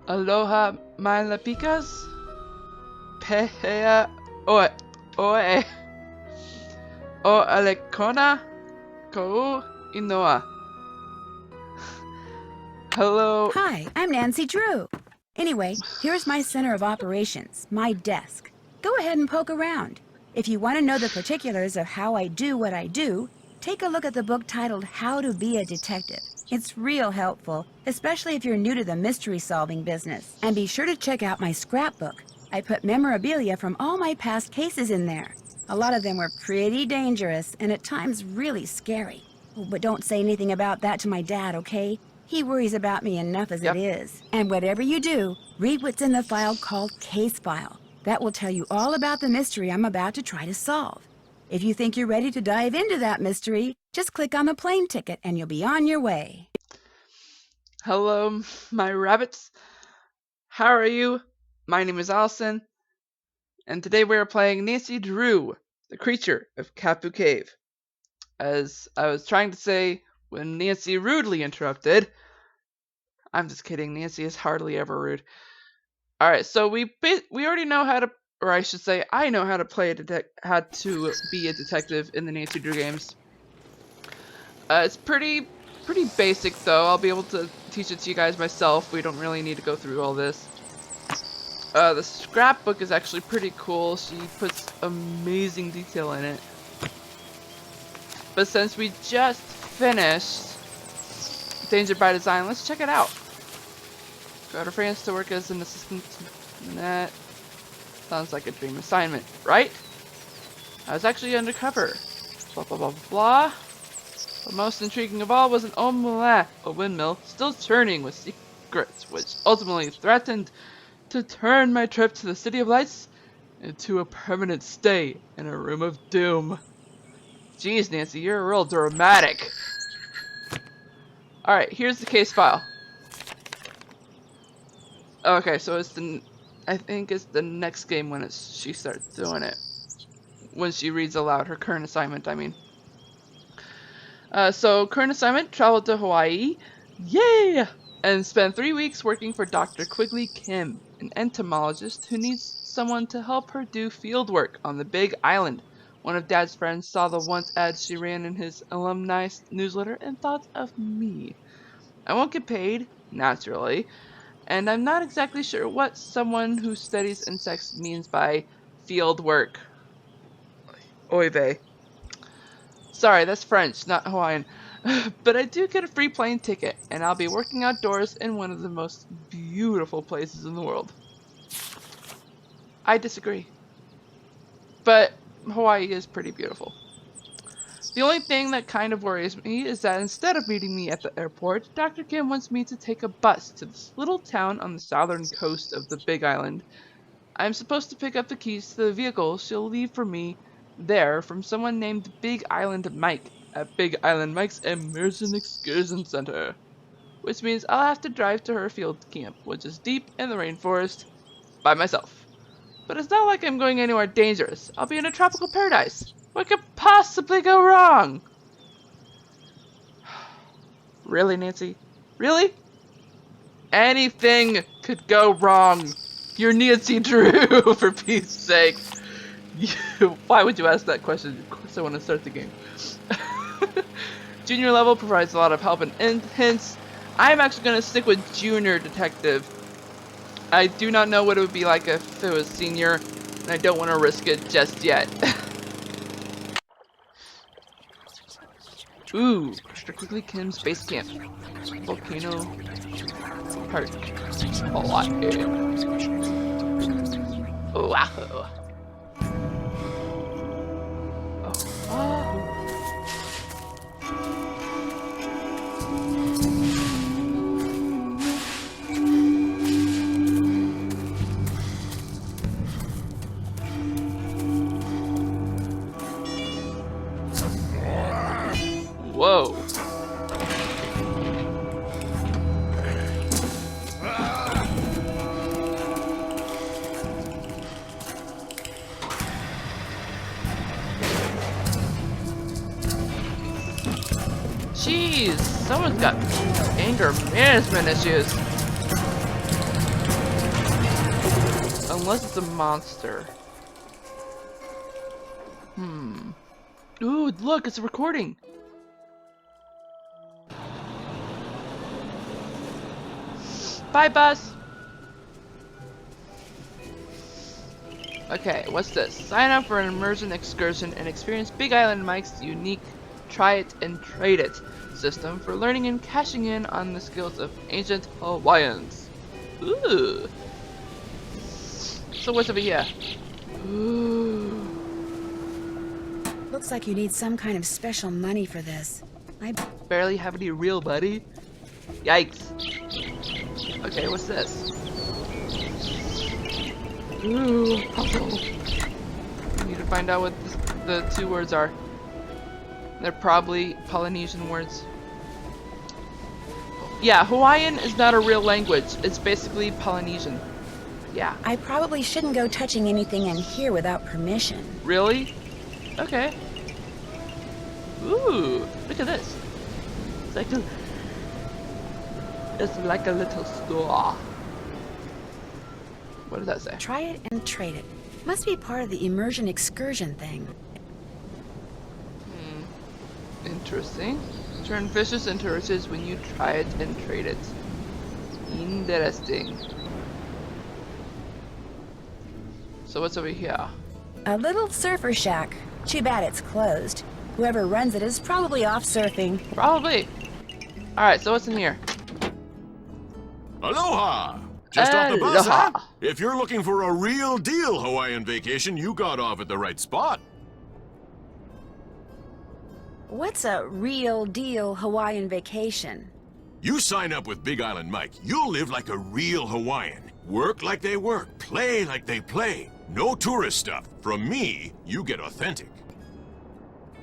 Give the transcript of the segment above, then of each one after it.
Aloha, my lapicas. Pehea oe oe o alekona kou inoa. Hello. Hi, I'm Nancy Drew. Anyway, here's my center of operations, my desk. Go ahead and poke around. If you want to know the particulars of how I do what I do, take a look at the book titled How to Be a Detective. It's real helpful, especially if you're new to the mystery-solving business. And be sure to check out my scrapbook. I put memorabilia from all my past cases in there. A lot of them were pretty dangerous and at times really scary. Oh, but don't say anything about that to my dad, okay? He worries about me enough as it Yep. is. And whatever you do, read what's in the file called Case File. That will tell you all about the mystery I'm about to try to solve. If you think you're ready to dive into that mystery, just click on the plane ticket and you'll be on your way. Hello, my rabbits. How are you? My name is Allison, and today we are playing Nancy Drew, the creature of Kapu Cave. As I was trying to say when Nancy rudely interrupted. I'm just kidding. Nancy is hardly ever rude. All right, so we already know how to, or I should say, I know how to play how to be a detective in the Nancy Drew games. It's pretty basic though. I'll be able to teach it to you guys myself. We don't really need to go through all this. The scrapbook is actually pretty cool. She puts amazing detail in it. But since we just finished Danger by Design, let's check it out. Got her France to work as an assistant. That sounds like a dream assignment, right? I was actually undercover. Blah blah blah blah. But most intriguing of all was an omelette, a windmill, still churning with secrets, which ultimately threatened to turn my trip to the City of Lights into a permanent stay in a room of doom. Jeez, Nancy, you're real dramatic. Alright, here's the case file. Okay, so I think it's the next game when she starts doing it. When she reads aloud her current assignment, I mean. So, current assignment, travel to Hawaii. Yay! And spend 3 weeks working for Dr. Quigley Kim, an entomologist who needs someone to help her do field work on the Big Island. One of Dad's friends saw the once ad she ran in his alumni newsletter and thought of me. I won't get paid, naturally, and I'm not exactly sure what someone who studies insects means by field work. Oy vey. Sorry, that's French, not Hawaiian. But I do get a free plane ticket, and I'll be working outdoors in one of the most beautiful places in the world. I disagree. But Hawaii is pretty beautiful. The only thing that kind of worries me is that instead of meeting me at the airport, Dr. Kim wants me to take a bus to this little town on the southern coast of the Big Island. I'm supposed to pick up the keys to the vehicle she'll leave for me there from someone named Big Island Mike at Big Island Mike's Immersion Excursion Center. Which means I'll have to drive to her field camp, which is deep in the rainforest, by myself. But it's not like I'm going anywhere dangerous. I'll be in a tropical paradise. What could possibly go wrong? Really, Nancy? Really? Anything could go wrong. You're Nancy Drew, for Pete's sake. Why would you ask that question? Of course I want to start the game. Junior level provides a lot of help and hints. I'm actually going to stick with Junior Detective. I do not know what it would be like if it was Senior, and I don't want to risk it just yet. Ooh, Dr. Quigley Kim's base camp. Volcano Park. Hawaii. Wow. Whoa. Jeez, someone's got anger management issues. Unless it's a monster. Ooh, look, it's a recording. Bye, bus. Okay, what's this? Sign up for an immersion excursion and experience Big Island Mike's unique try it and trade it system for learning and cashing in on the skills of ancient Hawaiians. Ooh. So what's over here? Ooh. Looks like you need some kind of special money for this. I Barely have any real money? Yikes. Okay, what's this? Ooh, puzzle. I need to find out what the two words are. They're probably Polynesian words. Yeah, Hawaiian is not a real language. It's basically Polynesian. Yeah. I probably shouldn't go touching anything in here without permission. Really? Okay. Ooh, look at this. It's like a little store. What does that say? Try it and trade it. Must be part of the immersion excursion thing. Interesting. Turn fishes into riches when you try it and trade it. Interesting. So what's over here? A little surfer shack. Too bad it's closed. Whoever runs it is probably off surfing. Probably. Alright, so what's in here? Aloha! Just off the bus, Aloha. huh? If you're looking for a real deal Hawaiian vacation, you got off at the right spot. What's a real deal Hawaiian vacation? You sign up with Big Island Mike, you'll live like a real Hawaiian. Work like they work, play like they play. No tourist stuff. From me, you get authentic.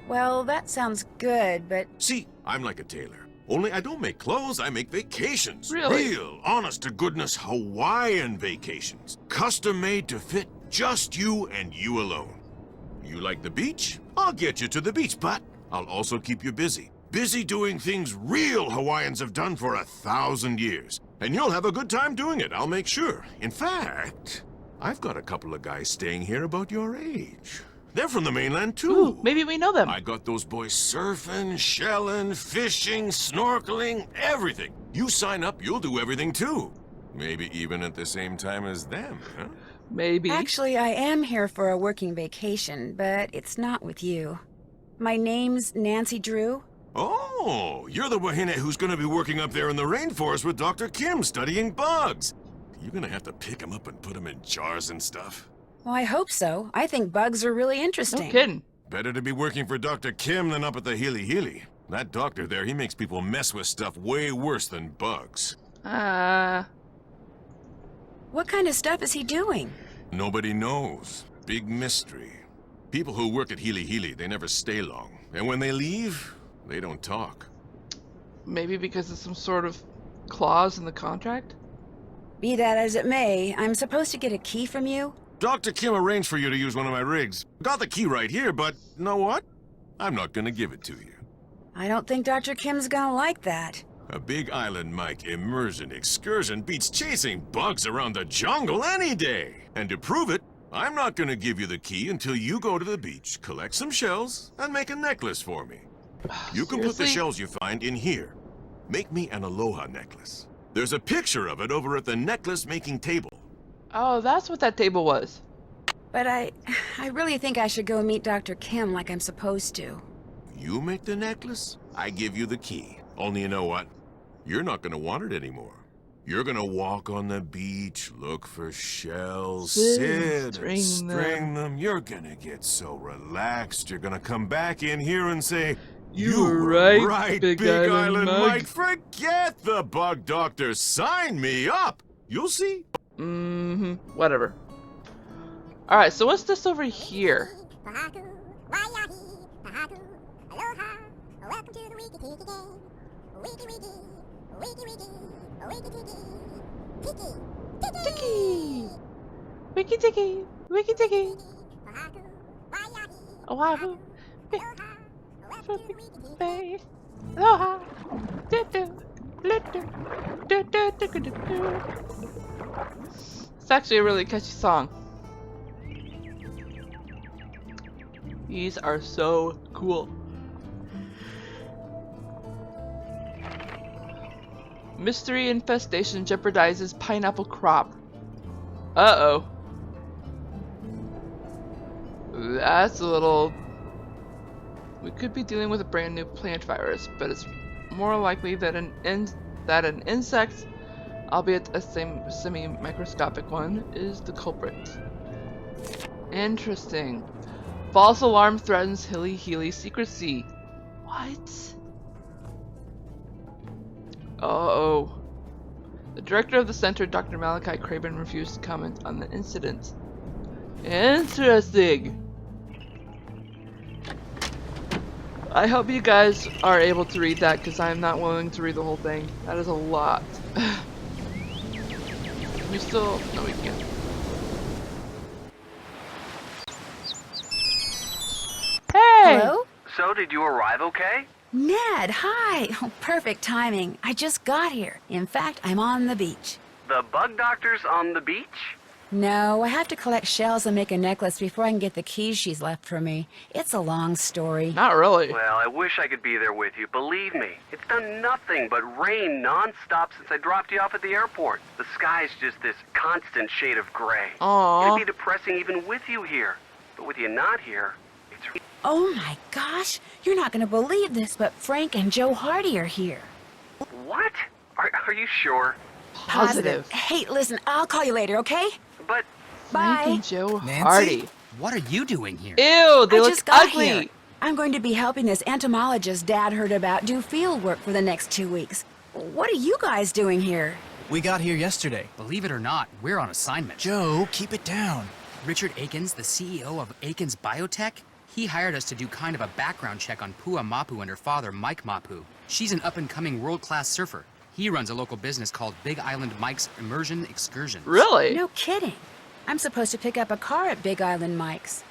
Well, that sounds good, but See, I'm like a tailor. Only I don't make clothes, I make vacations. Really? Real, honest-to-goodness Hawaiian vacations. Custom-made to fit just you and you alone. You like the beach? I'll get you to the beach, but I'll also keep you busy. Busy doing things real Hawaiians have done for 1,000 years. And you'll have a good time doing it, I'll make sure. In fact, I've got a couple of guys staying here about your age. They're from the mainland, too. Ooh, maybe we know them. I got those boys surfing, shelling, fishing, snorkeling, everything. You sign up, you'll do everything too. Maybe even at the same time as them, huh? Maybe. actually I am here for a working vacation, but it's not with you. My name's Nancy Drew. Oh, you're the wahine who's gonna be working up there in the rainforest with Dr. Kim studying bugs. You're gonna have to pick them up and put them in jars and stuff. Well, I hope so. I think bugs are really No interesting. kidding. Better to be working for Dr. Kim than up at the Hili Hili. That doctor there, he makes people mess with stuff way worse than bugs. What kind of stuff is he doing? Nobody knows. Big mystery. People who work at Hili Hili, they never stay long. And when they leave, they don't talk. Maybe because of some sort of clause in the contract? Be that as it may, I'm supposed to get a key from you? Dr. Kim arranged for you to use one of my rigs. Got the key right here, but you know what? I'm not gonna give it to you. I don't think Dr. Kim's gonna like that. A Big Island Mike immersion excursion beats chasing bugs around the jungle any day. And to prove it, I'm not gonna give you the key until you go to the beach, collect some shells, and make a necklace for me. You can put the Seriously? shells you find in here. Make me an aloha necklace. There's a picture of it over at the necklace making table. Oh, that's what that table was. But I really think I should go meet Dr. Kim like I'm supposed to. You make the necklace, I give you the key. Only you know what? You're not gonna want it anymore. You're gonna walk on the beach, look for shells, sit and string them. You're gonna get so relaxed, you're gonna come back in here and say, You were right, Big Island Mike." Mike. Forget the bug doctor. Sign me up. You'll see. Whatever. Alright, so what's this over here? Pahaku, Waiahi, Pahaku, Aloha, welcome to the Wiki Tiki game. Wiki Wiki, Wiki Wiki, Wiki Tiki, Tiki, Tiki, Wiki tiki, wiki tiki. Pahaku, Waiahi, Oahu. Aloha, welcome to the Wiki Tiki game. Bay. Aloha. Do do. Do do. Do do do do do. actually a really catchy song. These are so cool. Mystery infestation jeopardizes pineapple crop. Uh-oh. That's a little... We could be dealing with a brand new plant virus, but it's more likely that an insect, albeit a semi-microscopic one, is the culprit. Interesting. False alarm threatens Hilly Healy secrecy. What? Uh-oh. The director of the center, Dr. Malachi Craven, refused to comment on the incident. Interesting. I hope you guys are able to read that because I'm not willing to read the whole thing. That is a lot. We still... No, we can't. Hey! Hello? So, did you arrive okay? Ned, hi! Oh, perfect timing. I just got here. In fact, I'm on the beach. The bug doctor's on the beach? No, I have to collect shells and make a necklace before I can get the keys she's left for me. It's a long story. Not really. Well, I wish I could be there with you. Believe me, it's done nothing but rain non-stop since I dropped you off at the airport. The sky's just this constant shade of gray. Aww. It'd be depressing even with you here. But with you not here, it's... Oh my gosh! You're not gonna believe this, but Frank and Joe Hardy are here. What? Are you sure? Positive. Hey, listen, I'll call you later, okay? But... Frank Bye. and Joe Nancy? Hardy. What are you doing here? Ew, they I look just got ugly. here. I'm going to be helping this entomologist Dad heard about do field work for the next 2 weeks. What are you guys doing here? We got here yesterday. Believe it or not, we're on assignment. Joe, keep it down. Richard Akins, the CEO of Akins Biotech, he hired us to do kind of a background check on Pua Mapu and her father, Mike Mapu. She's an up-and-coming world-class surfer. He runs a local business called Big Island Mike's Immersion Excursions. Really? No kidding. I'm supposed to pick up a car at Big Island Mike's.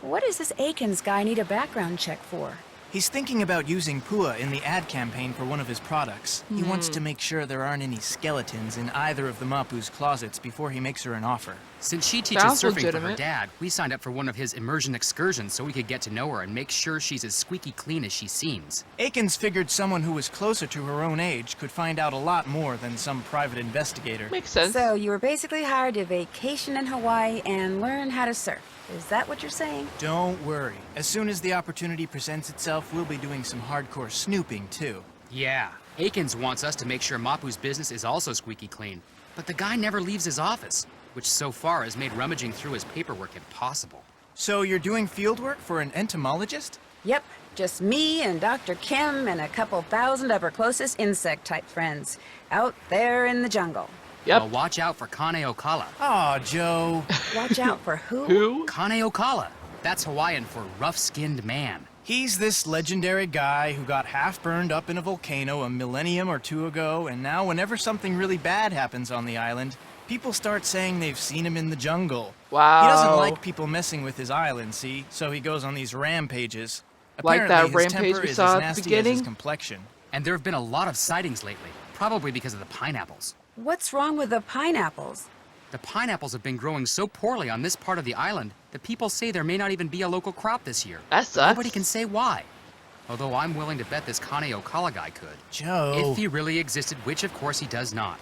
What does this Akins guy need a background check for? He's thinking about using Pua in the ad campaign for one of his products. He wants to make sure there aren't any skeletons in either of the Mapu's closets before he makes her an offer. Since she teaches Sounds surfing for her legitimate. dad, we signed up for one of his immersion excursions so we could get to know her and make sure she's as squeaky clean as she seems. Akins figured someone who was closer to her own age could find out a lot more than some private investigator. Makes sense. So you were basically hired to vacation in Hawaii and learn how to surf. Is that what you're saying? Don't worry. As soon as the opportunity presents itself, we'll be doing some hardcore snooping, too. Yeah, Akins wants us to make sure Mapu's business is also squeaky clean. But the guy never leaves his office, which so far has made rummaging through his paperwork impossible. So you're doing field work for an entomologist? Yep, just me and Dr. Kim and a couple thousand of her closest insect-type friends out there in the jungle. Yep. Well, watch out for Kane Okala. Aw, Joe. Watch out for who? Who? Kane Okala. That's Hawaiian for rough-skinned man. He's this legendary guy who got half burned up in a volcano a millennium or two ago, and now whenever something really bad happens on the island, people start saying they've seen him in the jungle. Wow. He doesn't like people messing with his island, see? So he goes on these rampages. Like Apparently, that his rampage temper we is saw as at the nasty as beginning? his complexion. And there have been a lot of sightings lately, probably because of the pineapples. What's wrong with the pineapples? The pineapples have been growing so poorly on this part of the island that people say there may not even be a local crop this year. That sucks. Nobody can say why. Although I'm willing to bet this Kane Okala guy could. Joe. If he really existed, which of course he does not.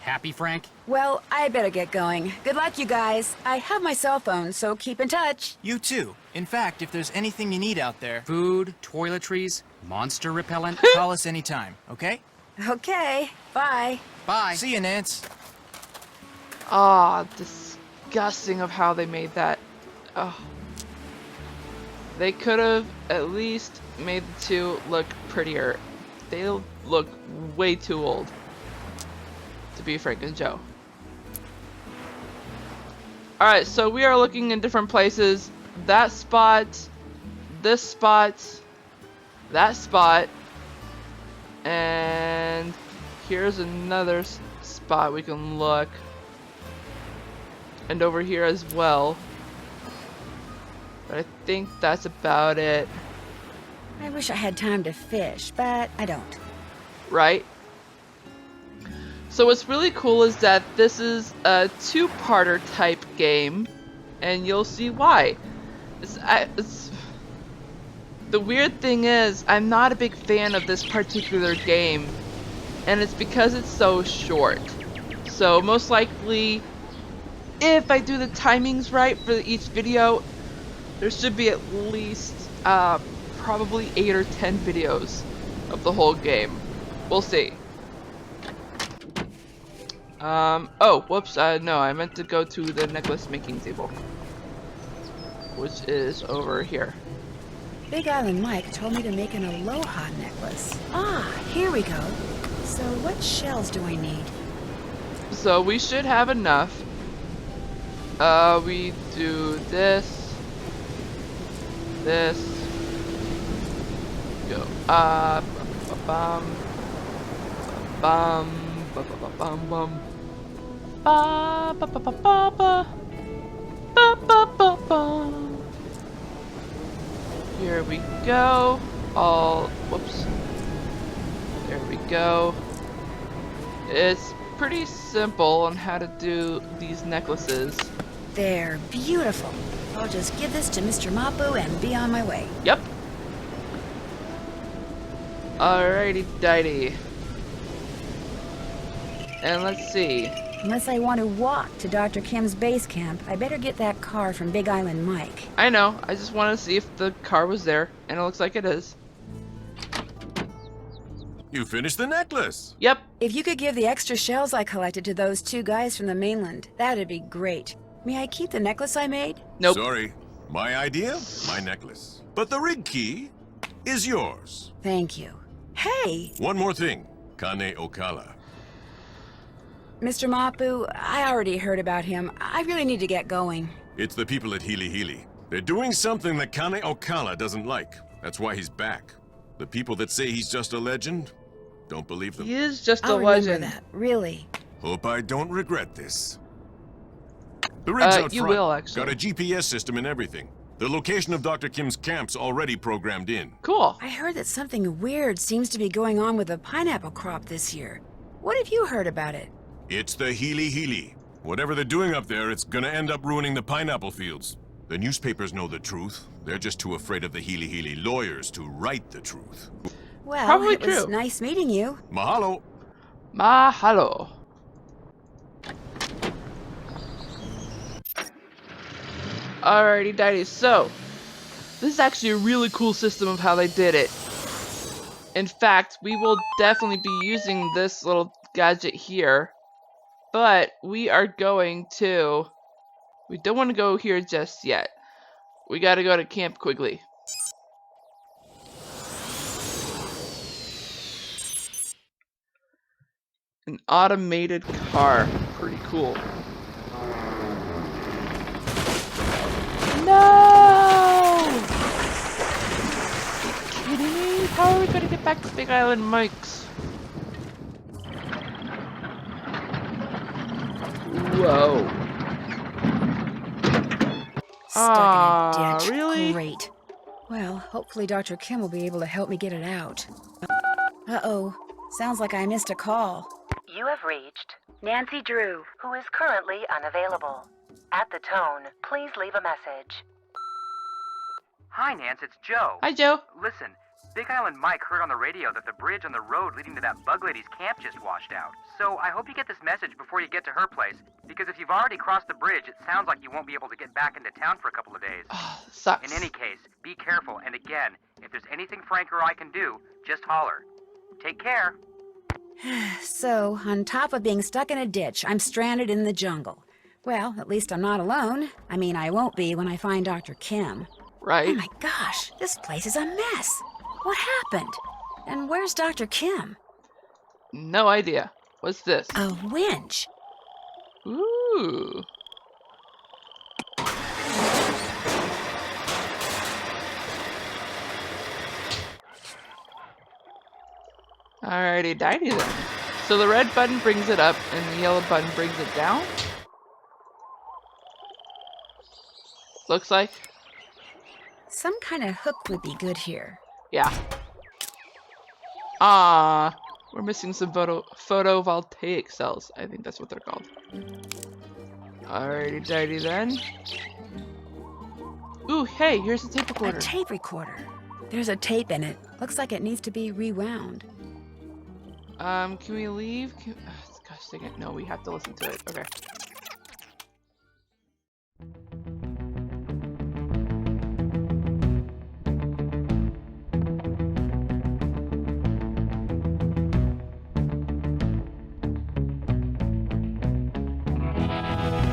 Happy, Frank? Well, I better get going. Good luck, you guys. I have my cell phone, so keep in touch. You too. In fact, if there's anything you need out there, Food, toiletries, monster repellent. call us anytime, okay? Okay, bye. Bye. See you, Nance. Ah, disgusting of how they made that. Oh. They could have at least made the two look prettier. They look way too old to be Frank and Joe. Alright, so we are looking in different places. That spot, this spot, that spot, and here's another spot we can look. And over here as well. But I think that's about it, I wish I had time to fish, but I don't. right? So what's really cool is that this is a two-parter type game, and you'll see why. The weird thing is, I'm not a big fan of this particular game, and it's because it's so short. So most likely, if I do the timings right for each video, there should be at least probably 8 or 10 videos of the whole game. We'll see. Oh, whoops, no, I meant to go to the necklace making table, which is over here. Big Island Mike told me to make an aloha necklace. Ah, here we go. So what shells do I need? So we should have enough. We do this, go, bum, bum, bum, bum, bum, bum. Ba ba ba ba ba ba ba ba ba ba. Here we go. Whoops. There we go. It's pretty simple on how to do these necklaces. They're beautiful. I'll just give this to Mr. Mapu and be on my way. Yep. Alrighty, dighty. And let's see. Unless I want to walk to Dr. Kim's base camp, I better get that car from Big Island Mike. I know. I just want to see if the car was there, and it looks like it is. You finished the necklace. Yep. If you could give the extra shells I collected to those two guys from the mainland, that'd be great. May I keep the necklace I made? Nope. Sorry. My idea, my necklace. But the rig key is yours. Thank you. Hey! One more thing. Kane Okala. Mr. Mapu, I already heard about him. I really need to get going. It's the people at Hili Hili. They're doing something that Kane Okala doesn't like. That's why he's back. The people that say he's just a legend, don't believe them. He is just a I'll remember legend. that, really. Hope I don't regret this. The rig's out you front. will, actually. Got a GPS system and everything. The location of Dr. Kim's camp's already programmed in. Cool. I heard that something weird seems to be going on with the pineapple crop this year. What have you heard about it? It's the Hili Hili. Whatever they're doing up there, it's gonna end up ruining the pineapple fields. The newspapers know the truth. They're just too afraid of the Hili Hili lawyers to write the truth. Well, Probably it was true. nice meeting you. Mahalo. Mahalo. Alrighty, dighty. So, this is actually a really cool system of how they did it. In fact, we will definitely be using this little gadget here. But we are going to... We don't want to go here just yet. We gotta go to Camp Quigley. An automated car. Pretty cool. No! Are you kidding me? How are we gonna get back to Big Island Mike's? Whoa. Stuck in a ditch. Really? Great. Well, hopefully Dr. Kim will be able to help me get it out. Uh-oh. Sounds like I missed a call. You have reached Nancy Drew. who is currently unavailable. At the tone, please leave a message. Hi, Nance, it's Joe. Hi, Joe. Listen, Big Island Mike heard on the radio that the bridge on the road leading to that bug lady's camp just washed out. So I hope you get this message before you get to her place, because if you've already crossed the bridge, it sounds like you won't be able to get back into town for a couple of days. Oh, sucks. In any case, be careful, and again, if there's anything Frank or I can do, just holler. Take care. So, on top of being stuck in a ditch, I'm stranded in the jungle. Well, at least I'm not alone. I mean, I won't be when I find Dr. Kim. Right? Oh my gosh, this place is a mess. What happened? And where's Dr. Kim? No idea. What's this? A winch. Ooh. Alrighty, dighty then. So the red button brings it up and the yellow button brings it down? Looks like. Some kind of hook would be good here. Yeah. Ah. We're missing some photovoltaic cells. I think that's what they're called. Alrighty dighty then. Ooh, hey, here's a tape A recorder. tape recorder. There's a tape in it. Looks like it needs to be rewound. Can we leave? Gosh dang it. No, we have to listen to it. Okay.